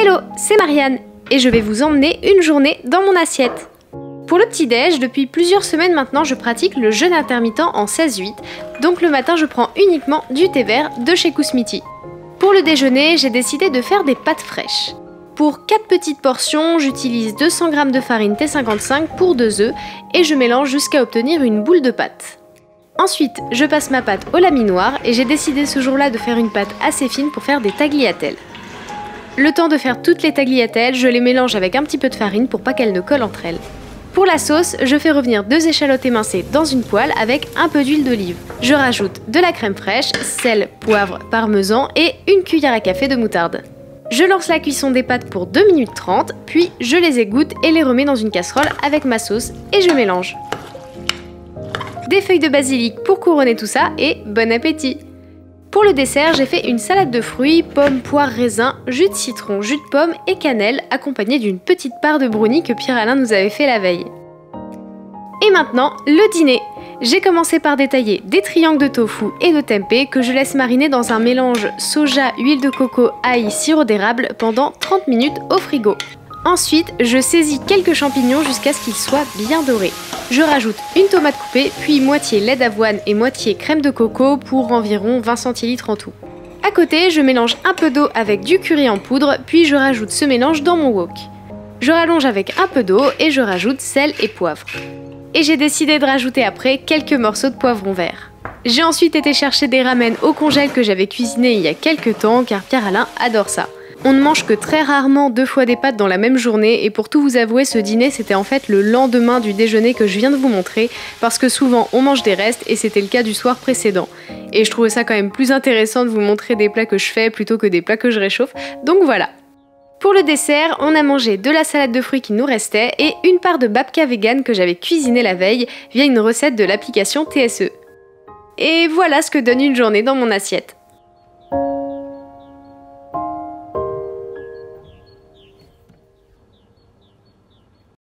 Hello, c'est Marianne et je vais vous emmener une journée dans mon assiette. Pour le petit-déj, depuis plusieurs semaines maintenant, je pratique le jeûne intermittent en 16-8, donc le matin je prends uniquement du thé vert de chez Kousmiti. Pour le déjeuner, j'ai décidé de faire des pâtes fraîches. Pour 4 petites portions, j'utilise 200 g de farine T55 pour 2 œufs et je mélange jusqu'à obtenir une boule de pâte. Ensuite, je passe ma pâte au laminoir et j'ai décidé ce jour-là de faire une pâte assez fine pour faire des tagliatelles. Le temps de faire toutes les tagliatelles, je les mélange avec un petit peu de farine pour pas qu'elles ne collent entre elles. Pour la sauce, je fais revenir 2 échalotes émincées dans une poêle avec un peu d'huile d'olive. Je rajoute de la crème fraîche, sel, poivre, parmesan et une cuillère à café de moutarde. Je lance la cuisson des pâtes pour 2 minutes 30, puis je les égoutte et les remets dans une casserole avec ma sauce et je mélange. Des feuilles de basilic pour couronner tout ça et bon appétit! Pour le dessert, j'ai fait une salade de fruits, pommes, poires, raisins, jus de citron, jus de pomme et cannelle, accompagnée d'une petite part de brownie que Pierre-Alain nous avait fait la veille. Et maintenant, le dîner. J'ai commencé par détailler des triangles de tofu et de tempeh que je laisse mariner dans un mélange soja, huile de coco, ail, sirop d'érable pendant 30 minutes au frigo. Ensuite, je saisis quelques champignons jusqu'à ce qu'ils soient bien dorés. Je rajoute une tomate coupée, puis moitié lait d'avoine et moitié crème de coco pour environ 20 centilitres en tout. À côté, je mélange un peu d'eau avec du curry en poudre, puis je rajoute ce mélange dans mon wok. Je rallonge avec un peu d'eau et je rajoute sel et poivre. Et j'ai décidé de rajouter après quelques morceaux de poivron vert. J'ai ensuite été chercher des ramen au congèle que j'avais cuisiné il y a quelques temps car Pierre-Alain adore ça. On ne mange que très rarement 2 fois des pâtes dans la même journée et pour tout vous avouer, ce dîner c'était en fait le lendemain du déjeuner que je viens de vous montrer parce que souvent on mange des restes et c'était le cas du soir précédent. Et je trouvais ça quand même plus intéressant de vous montrer des plats que je fais plutôt que des plats que je réchauffe, donc voilà. Pour le dessert, on a mangé de la salade de fruits qui nous restait et une part de babka vegan que j'avais cuisiné la veille via une recette de l'application TSE. Et voilà ce que donne une journée dans mon assiette.